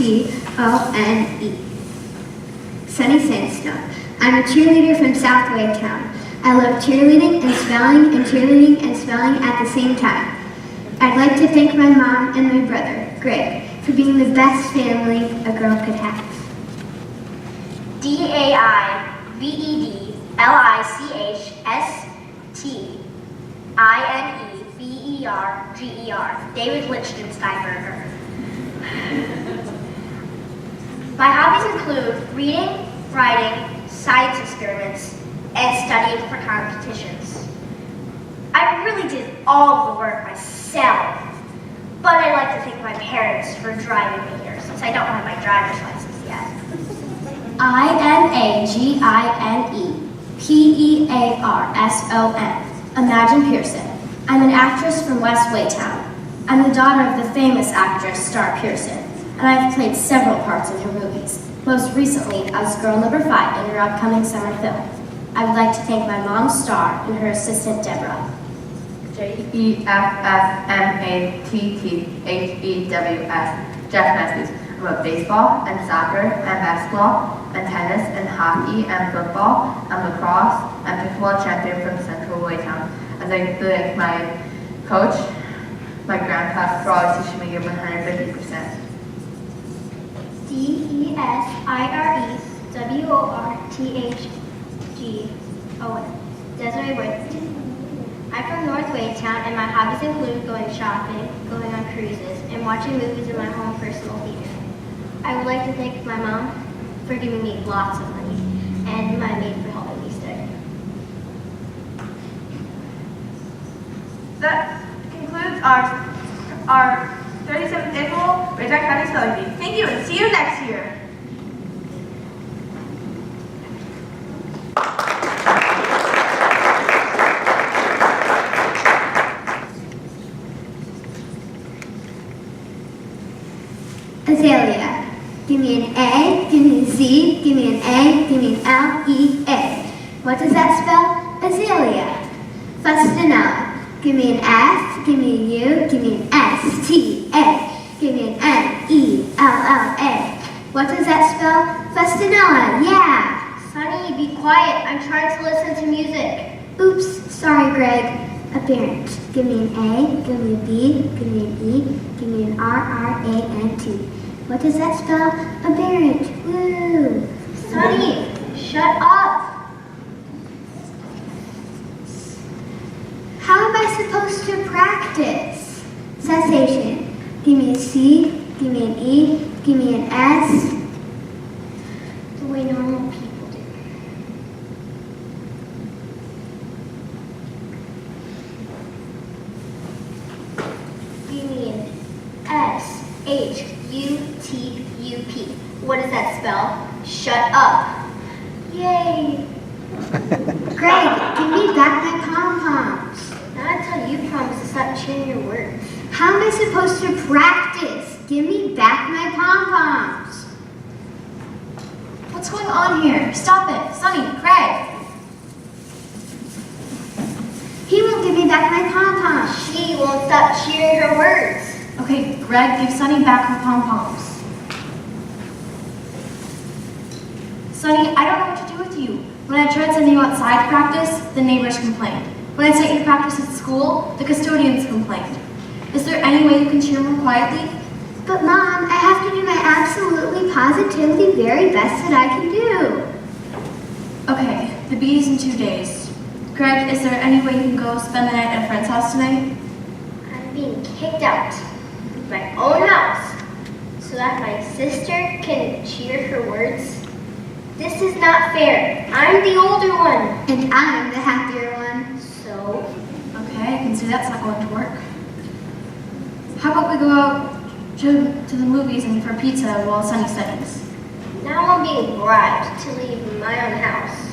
S-T-O-N-E. Sunny Sandstone. I'm a cheerleader from South Waytown. I love cheerleading and spelling at the same time. I'd like to thank my mom and my brother, Greg, for being the best family a girl could have. DAIVEDLICHTENSTEINBERGER. David Lichtensteinberger. My hobbies include reading, writing, science experiments, and studying for competitions. I really did all the work myself, but I'd like to thank my parents for driving me here since I don't have my driver's license yet. IMAGINEPEARSON. Imagine Pearson. I'm an actress from West Waytown. I'm the daughter of the famous actress Star Pearson, and I've played several parts in her movies, most recently as girl number 5 in her upcoming summer film. I would like to thank my mom, Star, and her assistant, Deborah. JEFFMATTHEWS. Jeff Matthews. I'm a baseball and soccer and basketball and tennis and hockey and football and lacrosse and pickleball champion from Central Waytown. I'd like to thank my coach, my grandpa, for always teaching me your 150%. DESIREWORTHGON. Desiree Worthington. I'm from North Waytown, and my hobbies include going shopping, going on cruises, and watching movies in my home personal theater. I would like to thank my mom for giving me lots of money, and my maid for helping me study. That concludes our 37th annual Waytown County Spelling Bee. Thank you, and see you next year. Azalea. Give me an A, give me a Z, give me an A, give me an L-E-A. What does that spell? Azalea. Fustanella. Give me an F, give me a U, give me an S-T-A. Give me an N-E-L-L-A. What does that spell? Fustanella, yeah. Sonny, be quiet. I'm trying to listen to music. Oops, sorry, Greg. Aberrant. Give me an A, give me a B, give me an E, give me an R-R-A-N-T. What does that spell? Aberrant. Woo. Sonny, shut up. How am I supposed to practice? Cessation. Give me a C, give me an E, give me an S. The way normal people do. Give me an S-H-U-T-U-P. What does that spell? Shut up. Yay. Greg, give me back my pom-poms. Not until you promise to stop cheering your words. How am I supposed to practice? Give me back my pom-poms. What's going on here? Stop it. Sonny, Craig. He won't give me back my pom-poms. She won't stop cheering her words. Okay, Greg, give Sonny back her pom-poms. Sonny, I don't know what to do with you. When I tried sending you outside to practice, the neighbors complained. When I sent you to practice at school, the custodians complained. Is there any way you can cheer more quietly? But Mom, I have to do my absolutely, positively very best that I can do. Okay, the beat is in 2 days. Greg, is there any way you can go spend the night at a friend's house tonight? I'm being kicked out of my own house so that my sister can cheer her words. This is not fair. I'm the older one. And I'm the happier one. So? Okay, I can see that's not going to work. How about we go out to the movies and for pizza while Sonny studies? Now I'm being bribed to leave my own house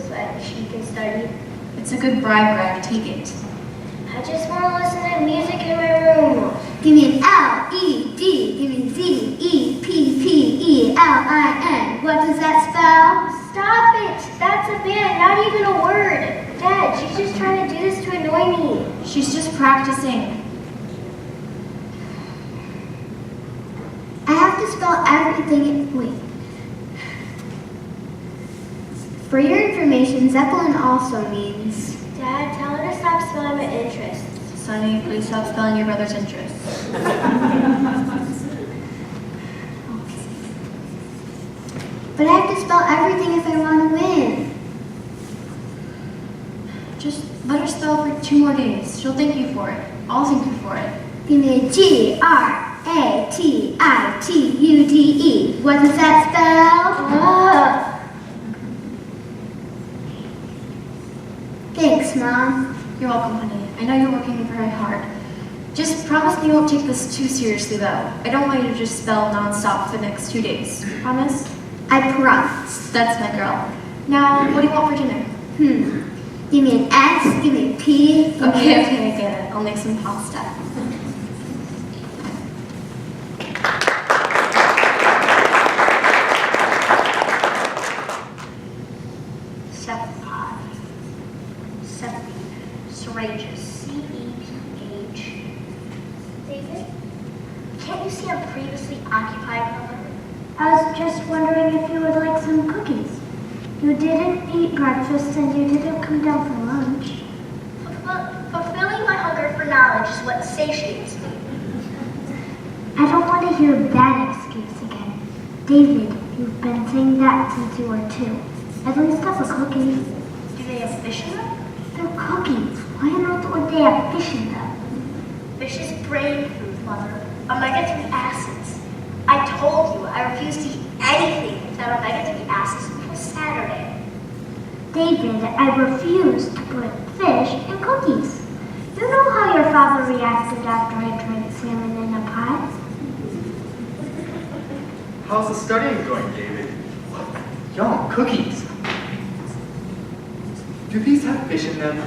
so that she can study. It's a good bribe, Greg. Take it. I just want to listen to music in my room. Give me an L-E-D. Give me Z-E-P-P-E-L-I-N. What does that spell? Stop it! That's a band, not even a word. Dad, she's just trying to do this to annoy me. She's just practicing. I have to spell spell everything. Wait. For your information, Zeppelin also means. Dad, tell her to stop spelling my interests. Sonny, please stop spelling your brother's interests. But I have to spell everything if I want to win. Just let her spell for 2 more days. She'll thank you for it. I'll thank you for it. Give me a G-R-A-T-I-T-U-D-E. What does that spell? Thanks, Mom. You're welcome, honey. I know you're working very hard. Just promise me you won't take this too seriously, though. I don't want you to just spell nonstop for the next 2 days. Promise? I promise. That's my girl. Now, what do you want for dinner? Give me an S, give me a P. Give me Okay, I get it. I'll make some pasta. Cephalopod. Cephalopod. Courageous. C-E-P-H. David, can't you see I'm previously occupied number? I was just wondering if you would like some cookies. You didn't eat breakfast and you didn't come down for lunch. Fulfilling my hunger for knowledge is what satiates me. I don't want to hear that excuse again. David, you've been saying that since you were 2. At least have a cookie. Do they have fish in them? They're cookies. Why on earth would they have fish in them? Fish is brain food, Mother. Omega-3 acids. I told you I refuse to eat anything without omega-3 acids until Saturday. David, I refuse to put fish in cookies. You know how your father reacted after I tried salmon in a pot? How's the studying going, David? Yum, cookies. Do these have fish in them?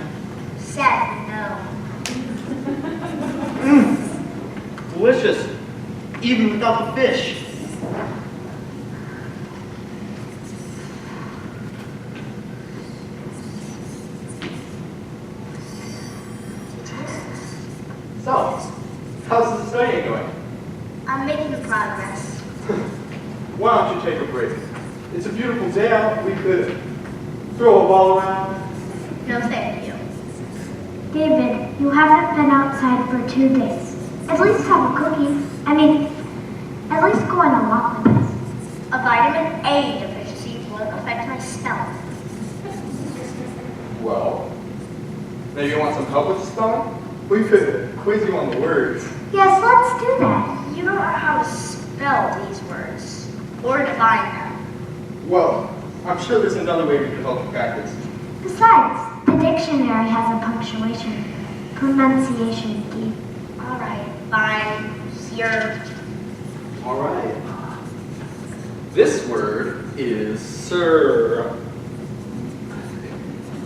Sadly, no. Delicious, even without the fish. So, how's the studying going? I'm making progress. Why don't you take a break? It's a beautiful day out. We could throw a ball around. No, thank you. David, you haven't been outside for 2 days. At least have a cookie. At least go on a walk with us. A vitamin A deficiency won't affect my spelling. Well, maybe you want some help with the spelling? We could quiz you on the words. Yes, let's do that. You don't know how to spell these words or define them. Well, I'm sure there's another way we could help you practice. Besides, the dictionary has a punctuation, pronunciation key. All right, fine. You're All right. This word is sir.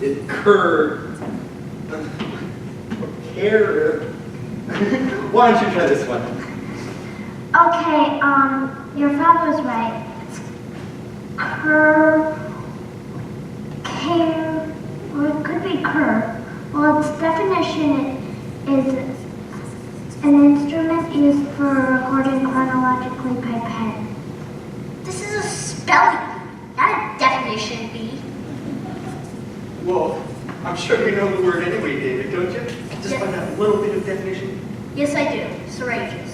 It cur. Care. Why don't you try this one? Okay, your father's right. It's or it could be cur. Well, its definition is an instrument used for recording chronologically by pen. This is a spelling bee, not a definition bee. Well, I'm sure you know the word anyway, David, don't you? Just by that little bit of definition. Yes, I do. Courageous.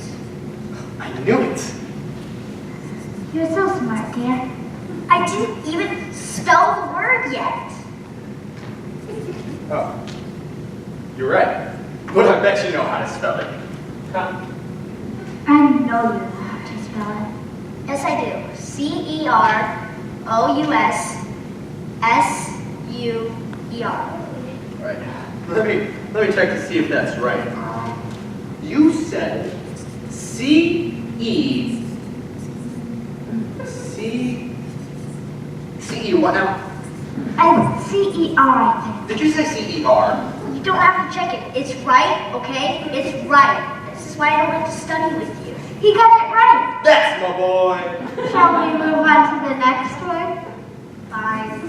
I knew it. You're so smart, dear. I didn't even spell the word yet. Oh, you're right. But I bet you know how to spell it. Huh? I know you know how to spell it. Yes, I do. C-E-R-O-U-S-S-U-E-R. Right. Let me check to see if that's right. You said C-E what now? C-E-R, I think. Did you say C-E-R? You don't have to check it. It's right, okay? It's right. This is why I don't like to study with you. He got it right. That's my boy. Shall we move on to the next word? Fine.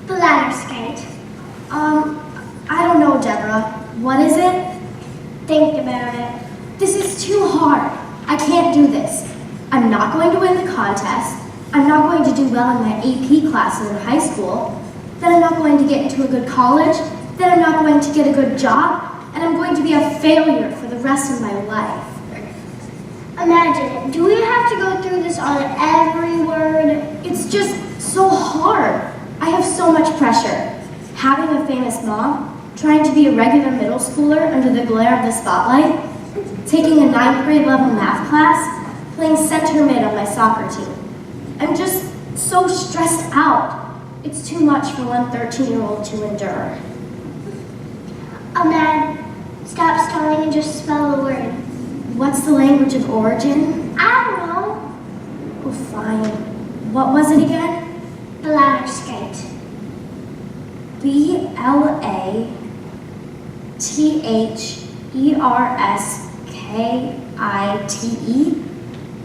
The ladder not going to do well in my AP classes in high school, then I'm not going to get into a good college, then I'm not going to get a good job, and I'm going to be a failure for the rest of my life. Imagine, do we have to go through this on every word? It's just so hard. I have so much pressure. Having a famous mom, trying to be a regular middle schooler under the glare of the spotlight, taking a 9th grade level math class, playing center mid on my soccer team. I'm just so stressed out. It's too much for one 13-year-old to endure. Ahmed, stop stalling and just spell the word. What's the language of origin? I don't know. Oh, fine. What was it again? Bladder skate. Blatherskite?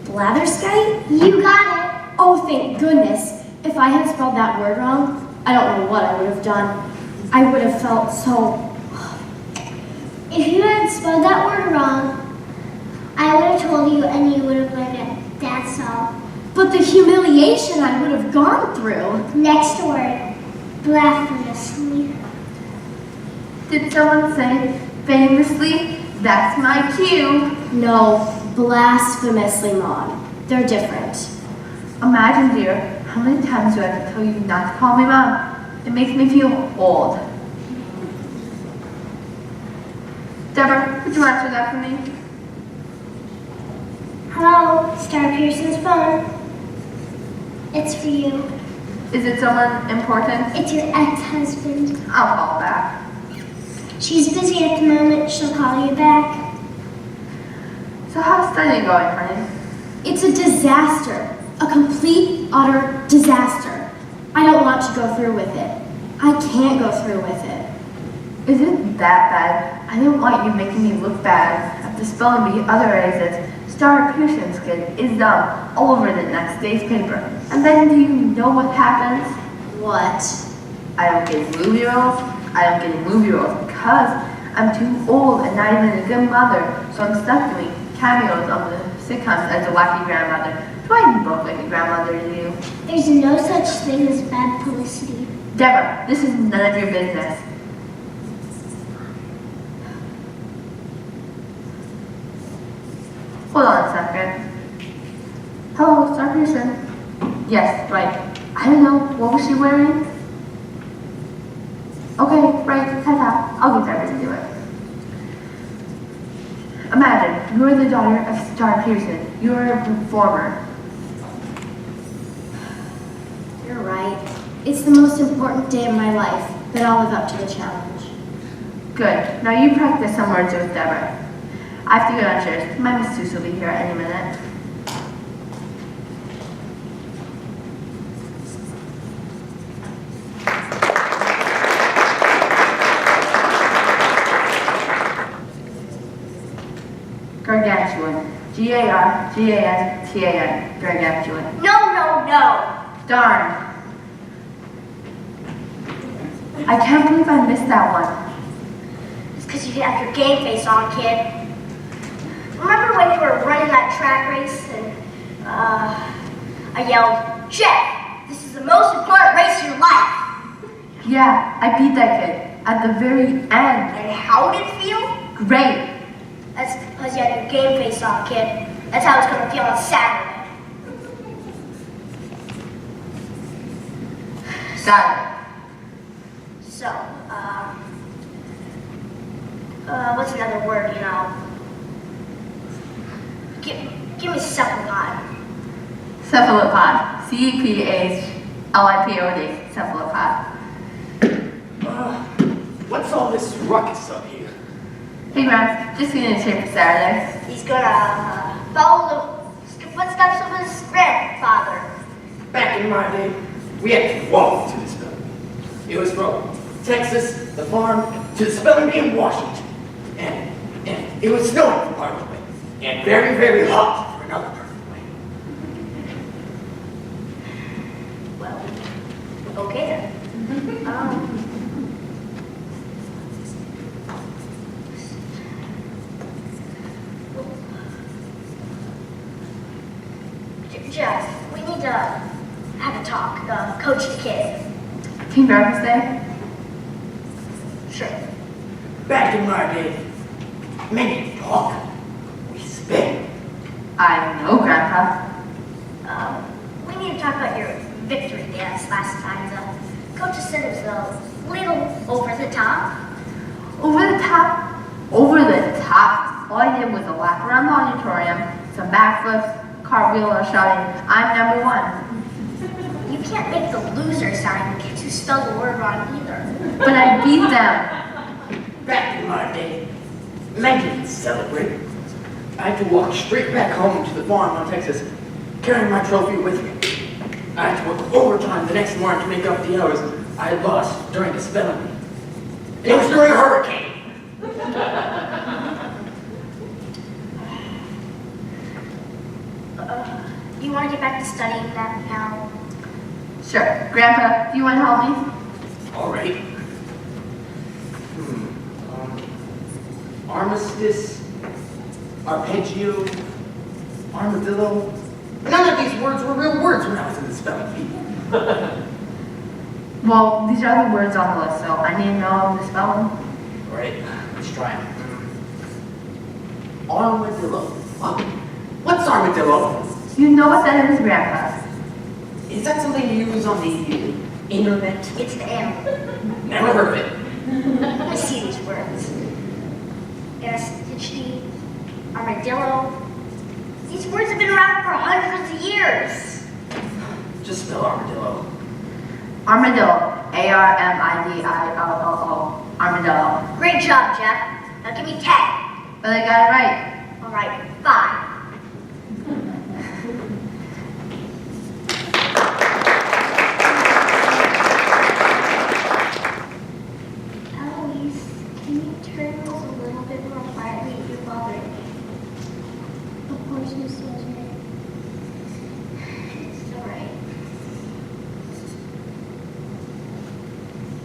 Blatherskite? You got it. Oh, thank goodness. If I had spelled that word wrong, I don't know what I would have done. I would have felt so... If you had spelled that word wrong, I would have told you and you would have learned it. That's all. But the humiliation I would have gone through. Next word. Blasphemously. Did someone say famously? That's my cue. No, blasphemously, Mom. They're different. Imagine, dear, how many times do I have to tell you not to call me Mom? It makes me feel old. Deborah, would you answer that for me? Hello, Star Pearson's phone. It's for you. Is it someone important? It's your ex-husband. I'll call back. She's busy at the moment. She'll call you back. So how's studying going, honey? It's a disaster. A complete, utter disaster. I don't want to go through with it. I can't go through with it. Is it that bad? I didn't want you making me look bad after spelling the other A's as Star Pearson's kid is dumb all over the next day's paper. And then do you know what happens? What? I don't get movie roles. I don't get movie roles because I'm too old and not even a good mother. So I'm stuck doing cameos on the sitcoms as a wacky grandmother. Do I even look like a grandmother to you? There's no such thing as bad publicity. Deborah, this is none of your business. Hold on a second. Hello, Star Pearson. Yes, right. I don't know. What was she wearing? Okay, right. Ta-ta. I'll get Deborah to do it. Imagine, you're the daughter of Star Pearson. You're a performer. You're right. It's the most important day of my life, but I'll live up to the challenge. Good. Now you practice some words with Deborah. I have to go downstairs. My masseuse will be here any minute. Gargantuan. G-A-R-G-A-N-T-A-N. Gargantuan. No, no, no. Darn. I can't believe I missed that one. It's because you didn't have your game face on, kid. Remember when you were running that track race and I yelled, Jeff, this is the most important race of your life. Yeah, I beat that kid at the very end. And how did it feel? Great. That's because you had your game face on, kid. That's how it's going to feel on Saturday. Got it. So, what's another word, you know? Give me cephalopod. Cephalopod. C-E-P-H-L-I-P-O-D. Cephalopod. What's all this ruckus up here? Hey, Grams, just getting in shape for Saturday. He's gonna follow the footsteps of his grandfather. Back in my day, we had to walk to the spelling bee. It was from Texas, the farm, to the spelling bee in Washington. And it was snowing for part of the way. And very, very hot for another part of the way. Well, okay then. Jeff, we need to have a talk, coach the kids. Team breakfast day? Sure. Back in my day, many talk, we spit. I know, Grandpa. We need to talk about your victory dance last time. The coach said it was a little over the top. Over the top? Over the top. All I did was a lap around the auditorium, some backflips, cartwheel, and shouting, "I'm number one." You can't make the loser sign the kids who spell the word wrong either. But I beat them. Back in my day, men didn't celebrate. I had to walk straight back home to the farm in Texas, carrying my trophy with me. I had to work overtime the next morning to make up the hours I had lost during the spelling bee. And it was during a hurricane. You want to get back to studying that now? Sure. Grandpa, do you want to help me? All right. Armistice, arpeggio, armadillo. None of these words were real words when I was in the spelling bee. Well, these are the words on the list, so I need to know the spelling. All right, let's try them. Armadillo. What's armadillo? You know what that is, Grandpa. Is that something you use on the internet? It's the animal. Never heard of it. I see these words. Aristocracy, armadillo. These words have been around for hundreds of years. Just spell armadillo. Armadillo. A-R-M-I-D-I-L-L-O. Armadillo. Great job, Jeff. Now give me 10. But I got it right. All right, 5. Eloise, can you turn those a little bit more quietly? You're bothering me. Of course, Miss Desiree. It's all right.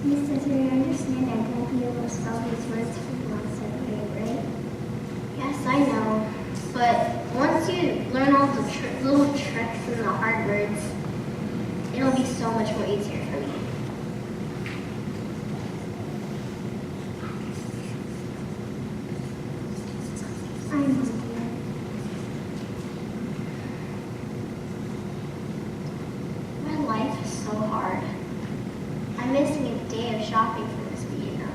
Miss Desiree, I understand I won't be able to spell these words for you on 7th grade, right? Yes, I know. But once you learn all the little tricks and the hard words, it'll be so much more easier for me. I know, dear. My life is so hard. I'm missing a day of shopping for Miss Vienna.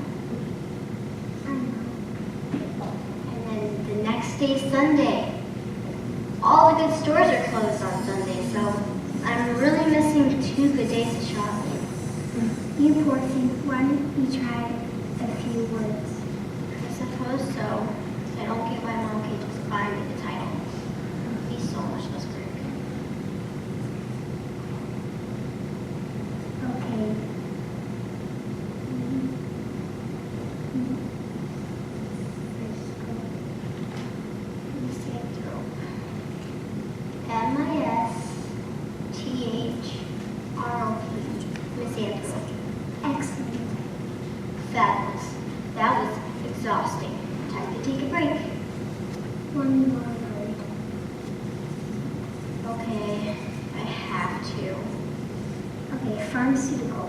I know. And then the next day's Sunday. All the good stores are closed on Sunday, so I'm really missing 2 good days of shopping. You poor thing. Why don't we try a few words? I suppose so. If I don't get my mom can just buy me the title. It'll be so much less work. Okay. Misanthrope. Misanthrope. Excellent. Fabulous. That was exhausting. Time to take a break. One more word. Okay, I have to. Okay, pharmaceutical.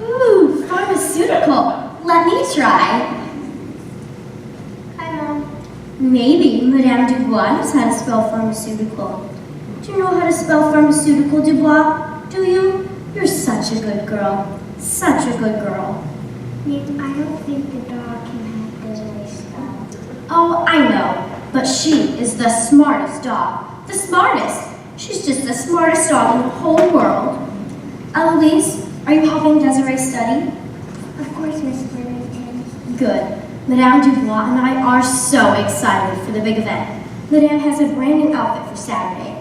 Ooh, pharmaceutical. Let me try. Hi, Mom. Maybe Madame Dubois knows how to spell pharmaceutical. Do you know how to spell pharmaceutical, Dubois? Do you? You're such a good girl. Such a good girl. Nick, I don't think the dog can have Desiree spell. Oh, I know. But she is the smartest dog. The smartest. She's just the smartest dog in the whole world. Eloise, are you helping Desiree study? Of course, Miss Burlington. Good. Madame Dubois and I are so excited for the big event. Madame has a brand new outfit for Saturday.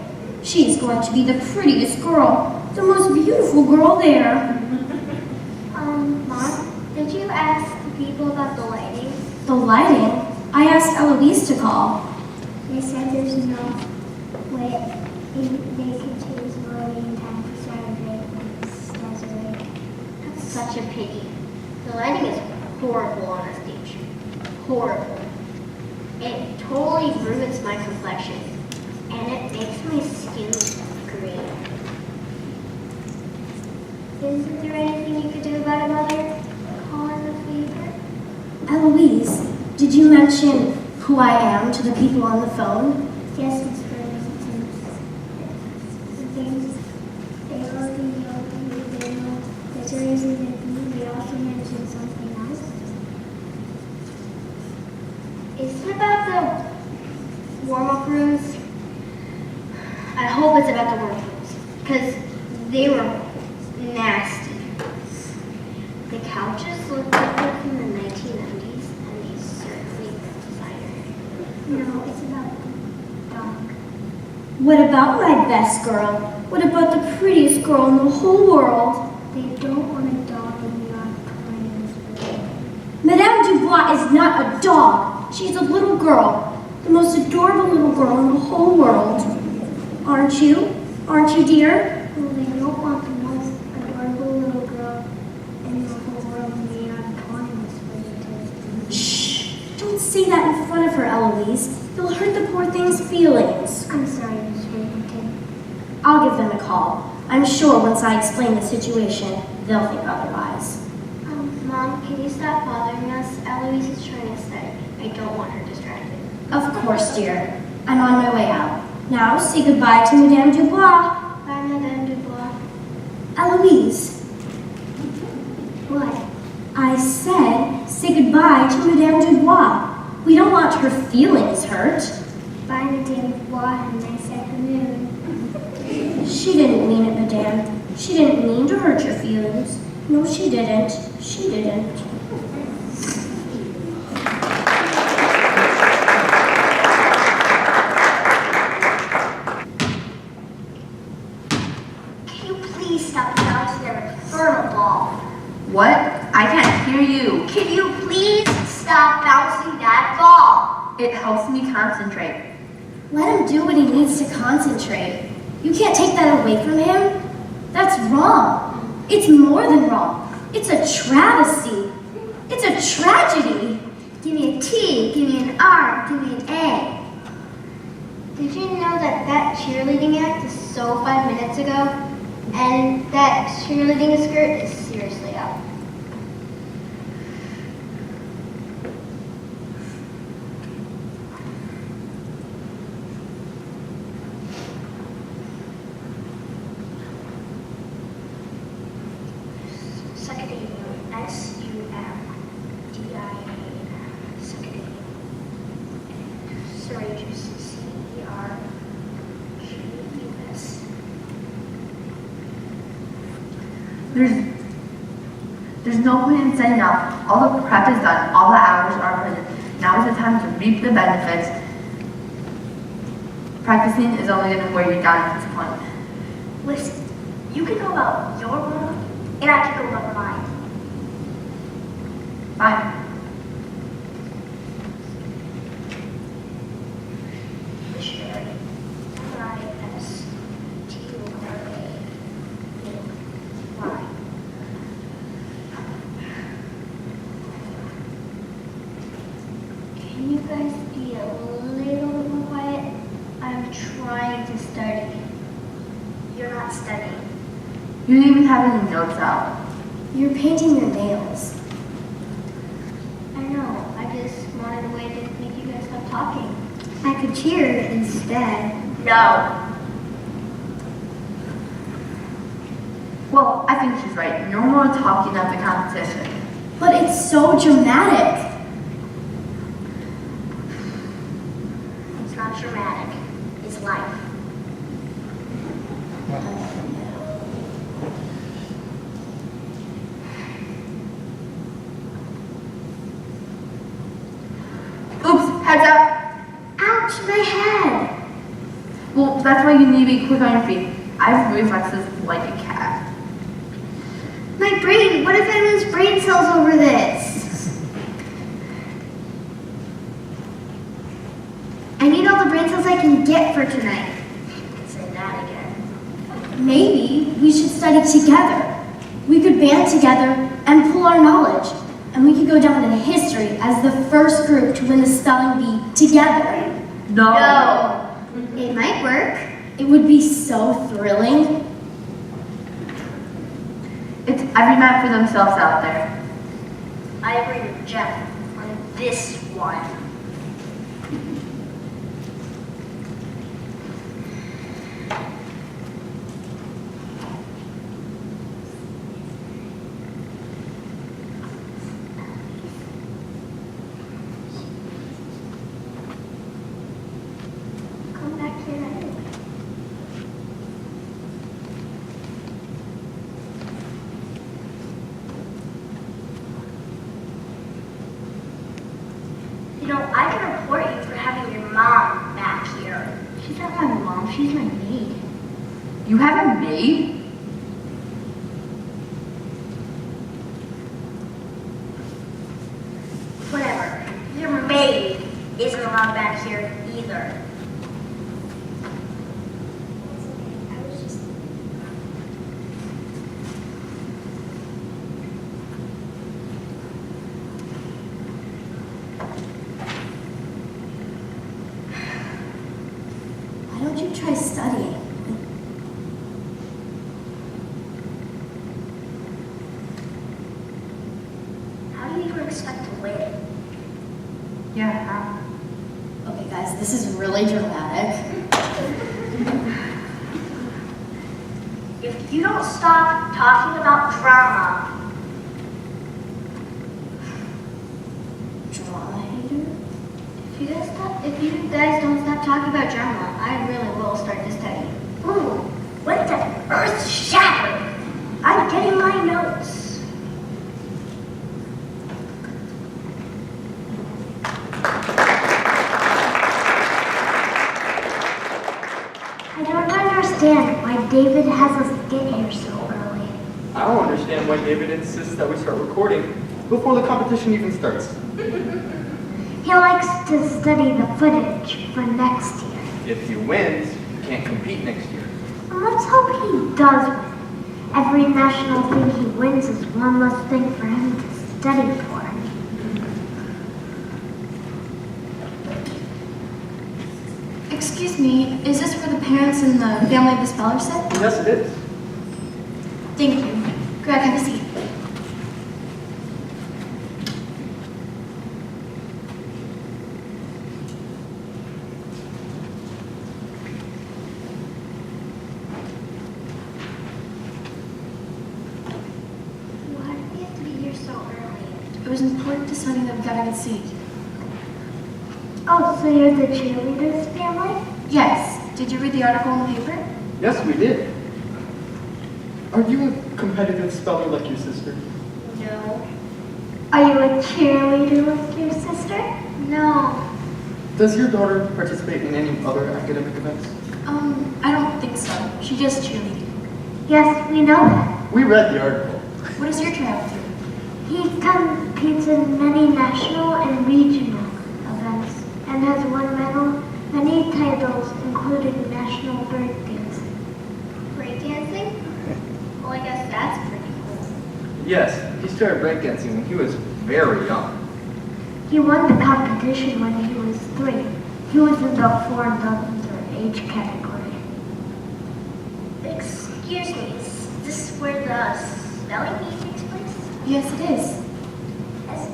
She is going to be the prettiest girl, the most beautiful girl there. Mom, did you ask the people about the lighting? The lighting? I asked Eloise to call. They said there's no way they could choose the lighting time for Saturday, Miss Desiree. That's such a pity. The lighting is horrible on the stage. Horrible. It totally ruins my complexion. And it makes my skin green. Isn't there anything you could do about it, Mother? Call in a favor? Eloise, did you mention who I am to the people on the phone? Yes, Miss Burlington. The things they already know that there isn't a B. They also mentioned something else. Is it about the warm-up rooms? I hope it's about the warm-up rooms, because they were nasty. The couches looked like they're from the 1990s, and they certainly were designer. No, it's about the dog. What about my best girl? What about the prettiest girl in the whole world? They don't want a dog in the auditorium, Miss Burlington. Madame Dubois is not a dog. She's a little girl. The most adorable little girl in the whole world. Aren't you? Aren't you, dear? Well, they don't want the most adorable little girl in the whole world in the auditorium, Miss Burlington. Shh! Don't say that in front of her, Eloise. You'll hurt the poor thing's feelings. I'm sorry, Miss Burlington. I'll give them a call. I'm sure once I explain the situation, they'll think otherwise. Mom, can you stop bothering us? Eloise is trying to study. I don't want her distracted. Of course, dear. I'm on my way out. Now, say goodbye to Madame Dubois. Bye, Madame Dubois. Eloise, What? I said say goodbye to Madame Dubois. We don't want her feelings hurt. Bye, Madame Dubois. Have a nice afternoon. She didn't mean it, Madame. She didn't mean to hurt your feelings. No, she didn't. She didn't. Can you please stop bouncing your infernal ball? What? I can't hear you. Can you please stop bouncing that ball? It helps me concentrate. Let him do what he needs to concentrate. You can't take that away from him. That's wrong. It's more than wrong. It's a travesty. It's a tragedy. Give me a T, give me an R, give me an A. Did you know that cheerleading act is so 5 minutes ago? And that cheerleading skirt is seriously up. Secondary, S-U-M-D-I-A, secondary, Courageous, C-E-R-G-U-S. There's no point in setting up. All the prep is done. All the hours are put in. Now is the time to reap the benefits. Practicing is only going to wear you down at this point. Listen, you can go about your world, and I can go about mine. Fine. Missionary, M-I-S-T-O-R-A-Y. Can you guys be a little bit more quiet? I'm trying to study. You're not studying. You didn't even have any notes out. You're painting your nails. I know. I just wanted a way to make you guys stop talking. I could cheer instead. No. Well, I think she's right. No more talking at the competition. But it's so dramatic. It's not dramatic. It's life. Oops, heads up. Ouch, my head. Well, that's why you need to be quick on your feet. I have reflexes like a cat. My brain, what if I lose brain cells over this? I need all the brain cells I can get for tonight. Say that again. Maybe we should study together. We could band together and pool our knowledge. And we could go down in history as the first group to win the spelling bee together. No. It might work. It would be so thrilling. It's every man for themselves out there. I agree with Jeff on this one. Come back here anyway. You know, I can report you for having your mom back here. She's not my mom, she's my maid. You have a maid? Whatever. Your maid isn't allowed back here either. Why don't you try studying? How do you even expect to win? Yeah. Okay, guys, this is really dramatic. If you don't stop talking about drama, Drama hater? If you guys don't stop talking about drama, I really will start to study. ooh, what the earth shattered? I'm getting my notes. I don't understand why David has us get here so early. I don't understand why David insists that we start recording before the competition even starts. He likes to study the footage for next year. If he wins, he can't compete next year. And let's hope he does win. Every national thing he wins is one less thing for him to study for. Excuse me, is this for the parents and the family of the speller set? Yes, it is. Thank you. Greg, have a seat. Why do we have to be here so early? It was important to Sonny that we got a good seat. Oh, so you're the cheerleaders family? Yes. Did you read the article in the paper? Yes, we did. Are you a competitive speller like your sister? No. Are you a cheerleader like your sister? No. Does your daughter participate in any other academic events? I don't think so. She just cheerleaded. Yes, we know that. We read the article. What does your child do? He competes in many national and regional events and has won many titles, including national breakdancing. Breakdancing? Well, I guess that's pretty cool. Yes, he started breakdancing when he was very young. He won the competition when he was 3. He was in the 4 and under age category. Excuse me, is this where the spelling bee takes place? Yes, it is.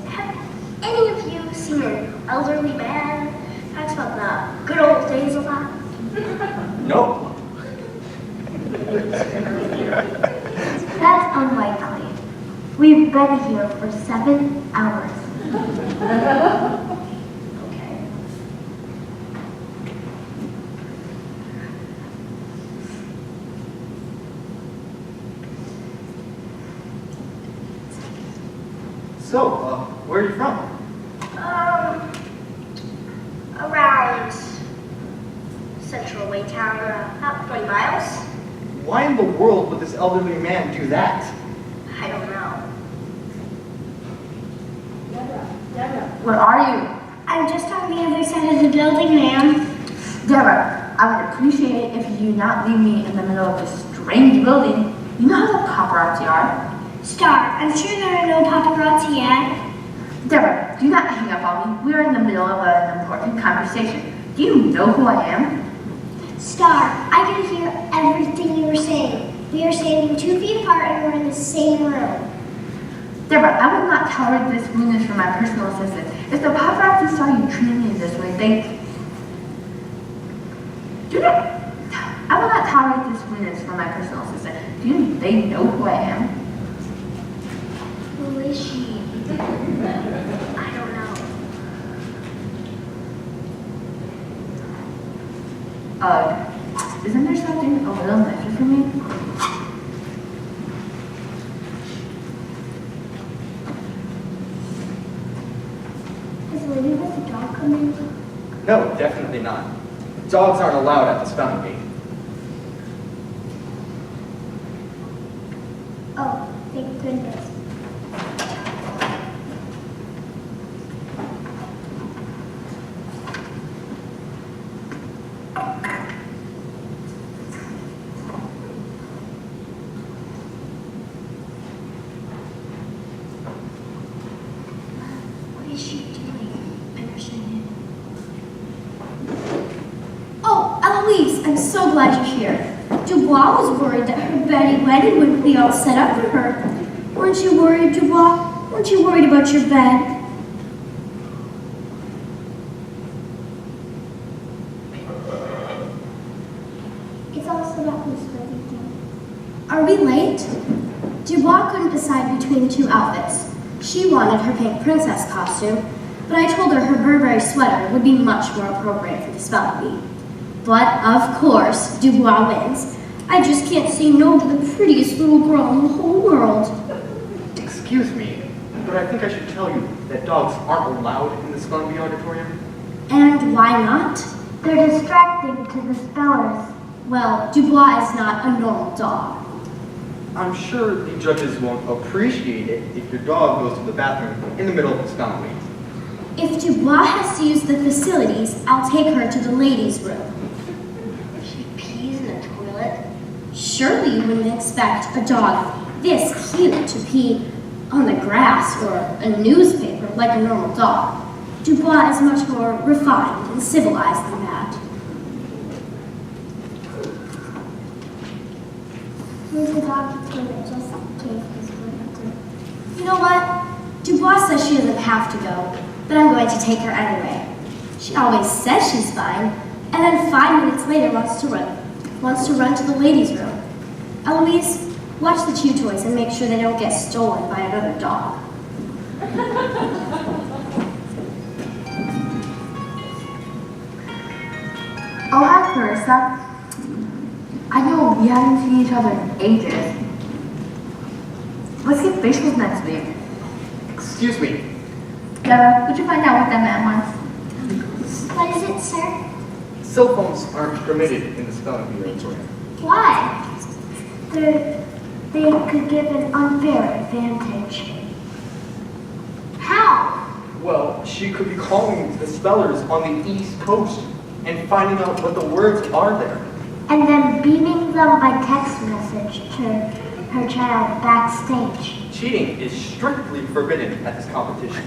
Have any of you seen an elderly man who talks about the good old days a lot? No. That's unlikely. We've been here for 7 hours. Okay. So, where are you from? Around Central Waytown, about 20 miles. Why in the world would this elderly man do that? I don't know. Where are you? I'm just on the other side of the building, ma'am. Deborah, I would appreciate it if you do not leave me in the middle of this strange building. You know how the paparazzi are. Star, I'm sure there are no paparazzi yet. Deborah, do not hang up on me. We are in the middle of an important conversation. Do you know who I am? Star, I could hear everything you were saying. We are standing 2 feet apart and we're in the same room. Deborah, I will not tolerate this rudeness from my personal assistant. If the paparazzi saw you treating me this way, I will not tolerate this rudeness from my personal assistant. They know who I am? Who is she? I don't know. Isn't there something a little nicer for me? Is Lady with the dog coming? No, definitely not. Dogs aren't allowed at the spelling bee. Oh, thank goodness. What is she doing? I understand. Oh, Eloise, I'm so glad you're here. Dubois was worried that her Betty wedding wouldn't be all set up for her. Weren't you worried, Dubois? Weren't you worried about your bed? It's all set up, Miss Worthington. Are we late? Dubois couldn't decide between 2 outfits. She wanted her pink princess costume, but I told her her Burberry sweater would be much more appropriate for the spelling bee. But, of course, Dubois wins. I just can't say no to the prettiest little girl in the whole world. Excuse me, but I think I should tell you that dogs aren't allowed in the spelling bee auditorium. And why not? They're distracting to the spellers. Well, Dubois is not a normal dog. I'm sure the judges won't appreciate it if your dog goes to the bathroom in the middle of the spelling bee. If Dubois has to use the facilities, I'll take her to the ladies' room. She pees in the toilet. Surely you wouldn't expect a dog this cute to pee on the grass or a newspaper like a normal dog. Dubois is much more refined and civilized than that. Here's the dog's toilet, just in case Miss Worthington. You know what? Dubois says she doesn't have to go, but I'm going to take her anyway. She always says she's fine, and then 5 minutes later wants to run to the ladies' room. Eloise, watch the chew toys and make sure they don't get stolen by another dog. Oh, hi, Clarissa. I know we haven't seen each other in ages. Let's get facials next week. Excuse me. Deborah, would you find out what that man wants? What is it, sir? Cell phones aren't permitted in the spelling bee auditorium. Why? They could give an unfair advantage. How? Well, she could be calling the spellers on the East Coast and finding out what the words are there. And then beaming them by text message to her child backstage. Cheating is strictly forbidden at this competition.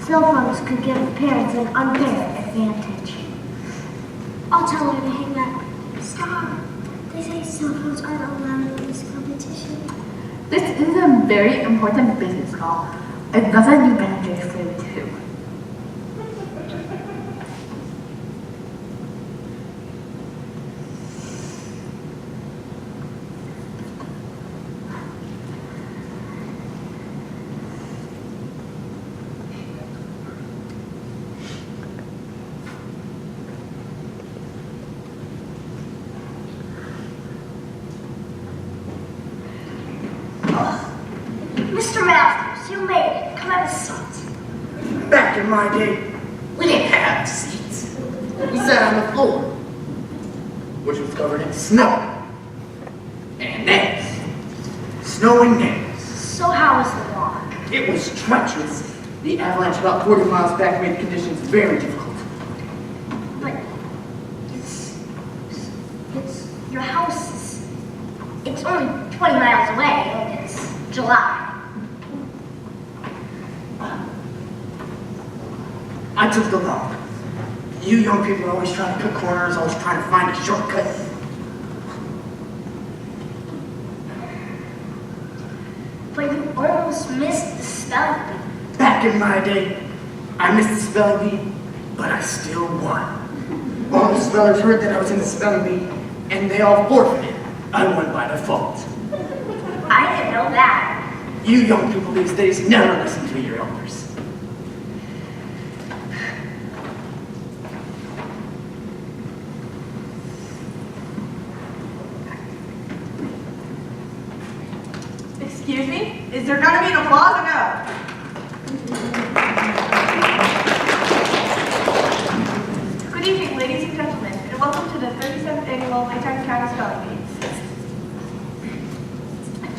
Cell phones could give parents an unfair advantage. I'll tell her to hang up. Stop. They say cell phones aren't allowed in this competition. This is a very important business call. It doesn't need benefits for you too. Mr. Masters, you made it. Come have a seat. Back in my day, we didn't have seats. We sat on the floor, which was covered in snow and nails. Snow and nails. So how was the walk? It was treacherous. The avalanche about 40 miles back made conditions very difficult. But it's your house is, it's only 20 miles away and it's July. I took the long. You young people are always trying to cut corners, always trying to find a shortcut. almost missed the spelling bee. Back in my day, I missed the spelling bee, but I still won. All the spellers heard that I was in the spelling bee, and they all forfeited. I won by default. I didn't know that. You young people these days never listen to your elders. Excuse me? Is there gonna be an applause or no? Good evening, ladies and gentlemen, and welcome to the 37th Annual Maytime County Spelling Bee.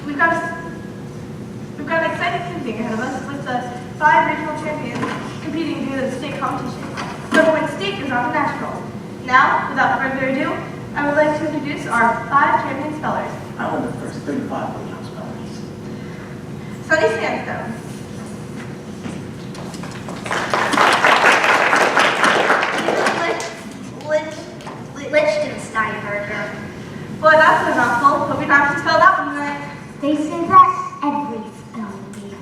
We've got an exciting evening ahead of us with the 5 regional champions competing due to the state competition. Whoever wins state goes on to national. Now, without further ado, I would like to introduce our 5 champion spellers. I won the first 35 regional spelling bees. Sunny Sandstone, Lichtensteinberger. boy, that's a mouthful. Hope you're not to spell that one right. They say that every spelling bee.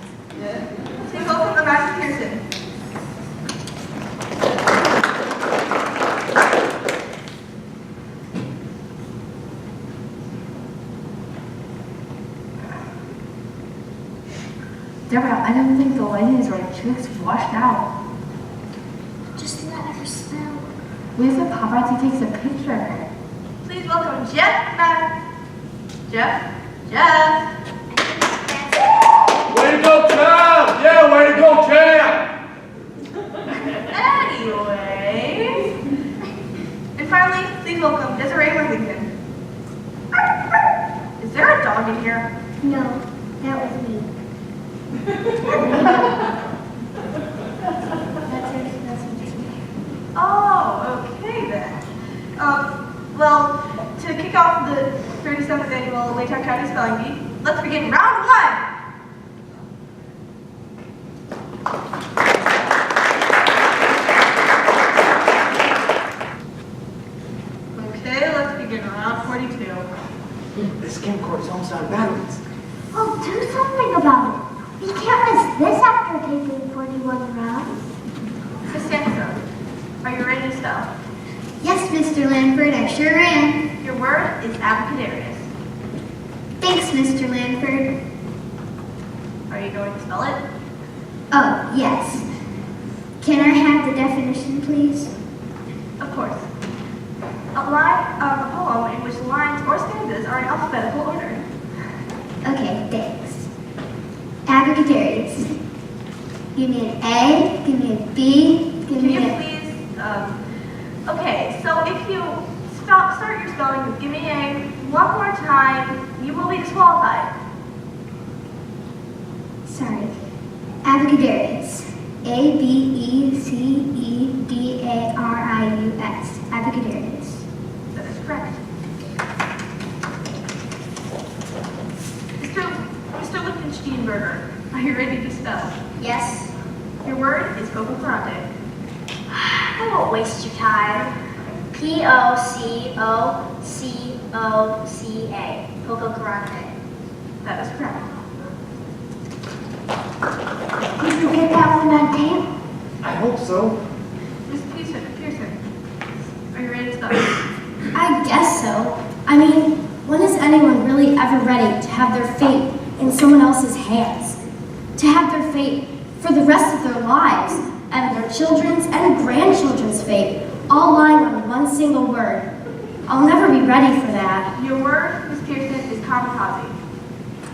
Please welcome the Master Pearson. Deborah, I don't think the ladies were just washed out. Just let her spell. We have the paparazzi takes a picture of her. Please welcome Jeff. Jeff. Way to go, Cam! Yeah, way to go, Cam! Anyway. And finally, please welcome Desiree Worthington. Is there a dog in here? No, that was me. That's her special. Oh, okay then. Well, to kick off the 37th Annual Laytown County Spelling Bee, let's begin round 1. Okay, let's begin round 42. This camcorder is almost out of batteries. Oh, do something about it. We can't miss this after taking 41 rounds. Miss Sandstone, are you ready to spell? Yes, Mr. Lanford, I sure am. Your word is abacadarius. Thanks, Mr. Lanford. Are you going to spell it? Oh, yes. Can I have the definition, please? Of course. A poem in which lines or stanzas are in alphabetical order. Okay, thanks. Abacadarius. Give me an A, give me a B, give Can me you a... please, okay, so if you start your spelling with give me a one more time, you will be disqualified. Sorry. Abacadarius. A-B-E-C-E-D-A-R-I-U-S. Abacadarius. That is correct. Mr. Lichtensteinberger, are you ready to spell? Yes. Your word is Cococarante. I won't waste your time. P-O-C-O-C-O-C-A. Cococarante. That is correct. Did you get that one on tape? I hope so. Miss Pearson, are you ready to spell? I guess so. I mean, when is anyone really ever ready to have their fate in someone else's hands? To have their fate for the rest of their lives, and their children's and grandchildren's fate, all lying on one single word. I'll never be ready for that. Your word, Miss Pearson, is kamikaze.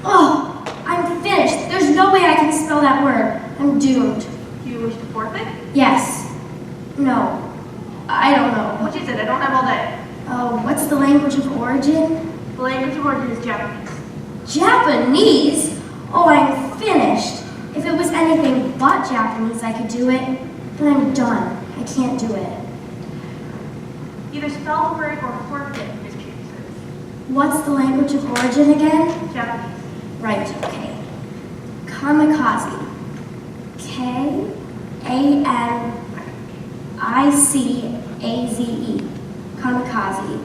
Oh, I'm finished. There's no way I can spell that word. I'm doomed. Do you wish to forfeit? Yes. No. I don't know. What you said, I don't have all day. Oh, what's the language of origin? The language of origin is Japanese. Japanese? Oh, I'm finished. If it was anything but Japanese, I could do it. But I'm done. I can't do it. Either spell the word or forfeit, Miss Pearson. What's the language of origin again? Japanese. Right, okay. Kamikaze. K-A-M-I-C-A-Z-E. Kamikaze.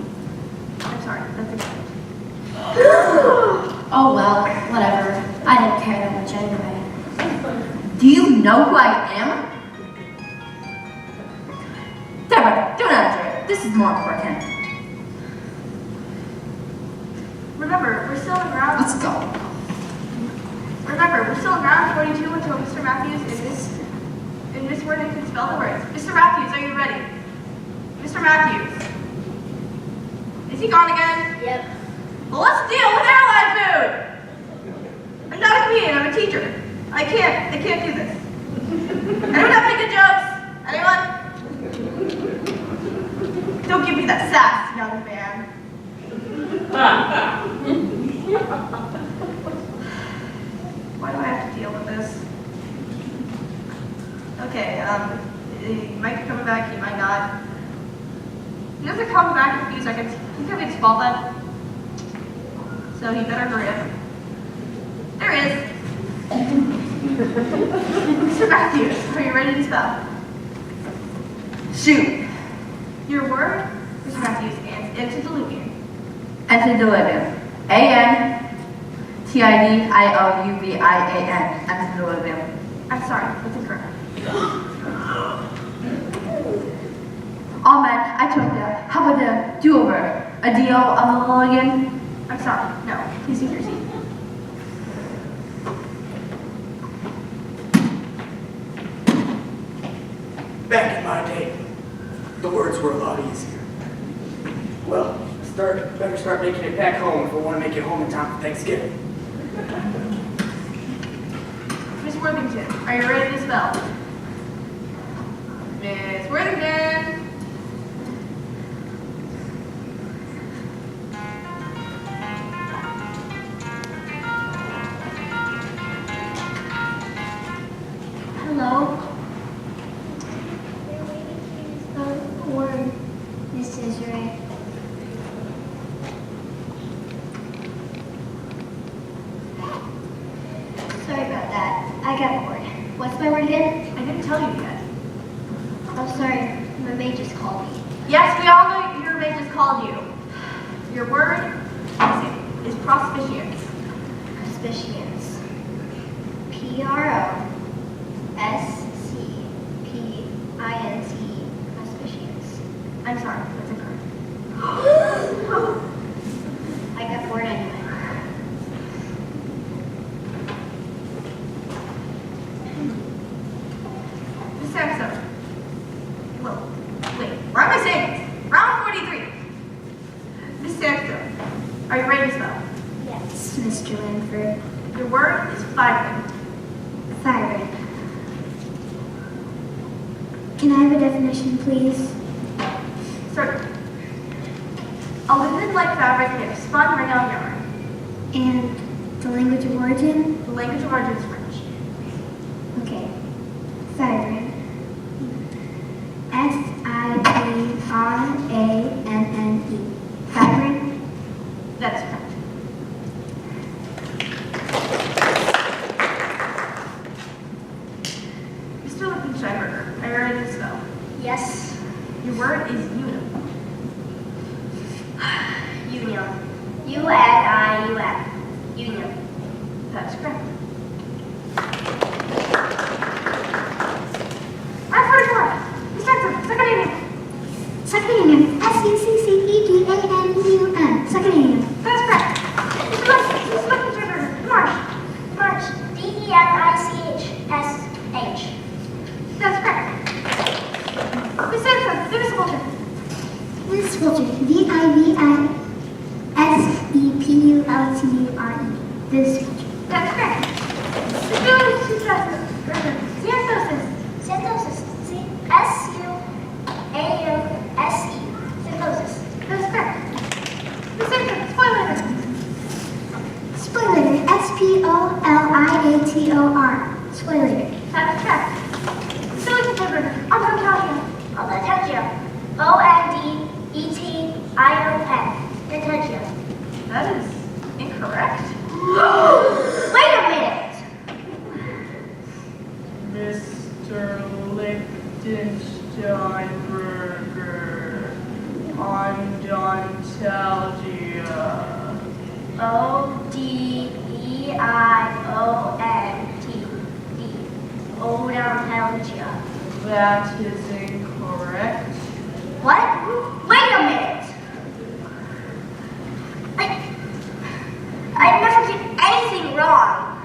I'm sorry, that's incorrect. Oh well, whatever. I didn't care that much anyway. know who I am? Deborah, don't answer it. This is more important. Remember, we're still in round. Let's go. Remember, we're still in round 42 until Mr. Matthews in this word can spell the words. Mr. Matthews, are you ready? Mr. Matthews. Is he gone again? Yep. Well, let's deal with airline food. I'm not a comedian, I'm a teacher. I can't do this. Anyone have any good jokes? Anyone? Don't give me that sass, young man. Why do I have to deal with this? Okay, he might be coming back, he might not. He doesn't come back in a few seconds. He's gonna be spotted. So he better hurry up. There he is. Mr. Matthews, are you ready to spell? Shoot. Your word, Mr. Matthews, and antediluvian. Antediluvian. Antediluvian. Antediluvian. I'm sorry, that's incorrect. Oh man, I told you. How about the do-over? A deal on the mulligan? I'm sorry, no, please take your seat. Back in my day, the words were a lot easier. Well, better start making it back home if I want to make it home in time for Thanksgiving. Miss Worthington, are you ready to spell? Miss Worthington. Hello? Word, Miss Desiree. Sorry about that. I got bored. What's my word again? I didn't tell you yet. Oh, sorry. My maid just called me. Yes, we all know your mate just called you. Your word is prospicience. Suspicions. Prospicience. Suspicions. I'm sorry, that's incorrect. I got bored anyway. Miss Saxon. Well, wait, why am I saying this? Round 43. Miss Saxon, are you ready to spell? Yes, Mr. Lanford. Your word is vibrant. Vibrant. Can I have a definition, please? Certainly. A linen-like fabric made of spun rayon yarn. And the language of origin? The language of origin is French. Okay. Vibrant. Vibrant. Vibrant. That is correct. Mr. Lichtensteinberger, are you ready to spell? Yes. Your word is unum. Union. U-N-I-U-M. Union. That is correct. Round 44. Miss Jackson, secondarium. Secondarium. Succedanium. Secondarium. That is correct. Mr. Lichtensteinberger, March. March. D-E-M-I-C-H-S-H. That is correct. Miss Sampson, divisible. This filter. Visepulture. This filter. That's correct. Mr. Lichtensteinberger, Xanthosis. Synthesis. C-S-U-A-M-S-E. Synthesis. That is correct. Miss Sampson, spoiler. Spoiler. Spoliator. Spoiler. That is correct. Mr. Lichtensteinberger, Ontologia. Ontologia. O-N-D-E-T-I-O-N. Ontologia. That is incorrect. Wait a minute. Mr. Lichtensteinberger, Ontologia. O-D-E-I-O-N-T-E. Odontia. That is incorrect. What? Wait a minute. I never did anything wrong.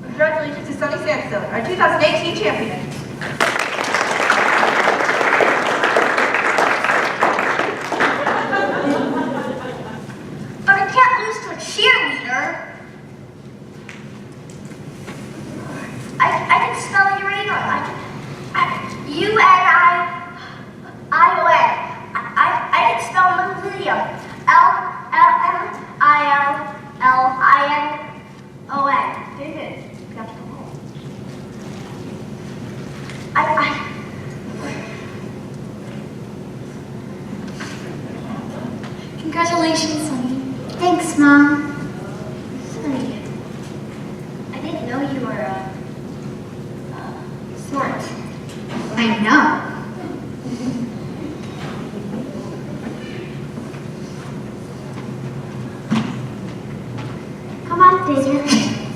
Congratulations to Sunny Sandstone, our 2018 champion. But I can't lose to a cheerleader. I can spell uranium. U-N-I-O-N. I can spell lithium. L-M-I-L-L-I-N-O-N. David, you have to go home. Congratulations, Sunny. Thanks, Mom. Sonny, I didn't know you were smart. I know. Come on, David.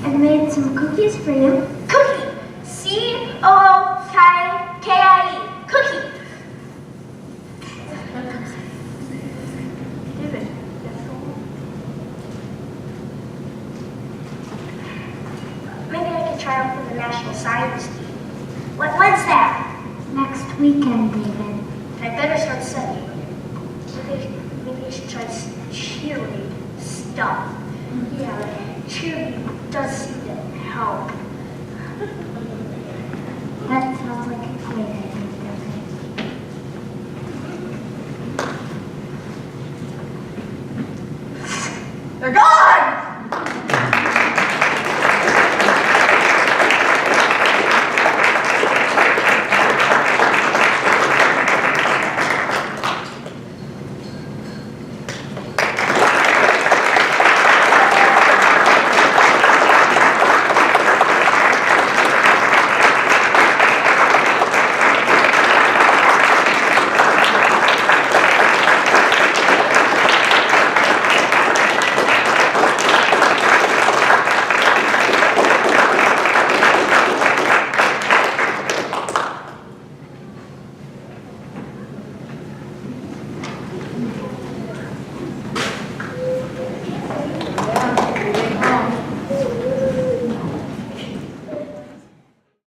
I've made some cookies for you. Cookie. C-O-O-K-I-E. Cookie. David, you have to go home. Maybe I could try out for the National Science Team. When's that? Next weekend, David. I better start studying. Maybe I should try cheerleading stuff. Yeah, cheerleading does seem to help. That sounds like a great idea, David. They're gone!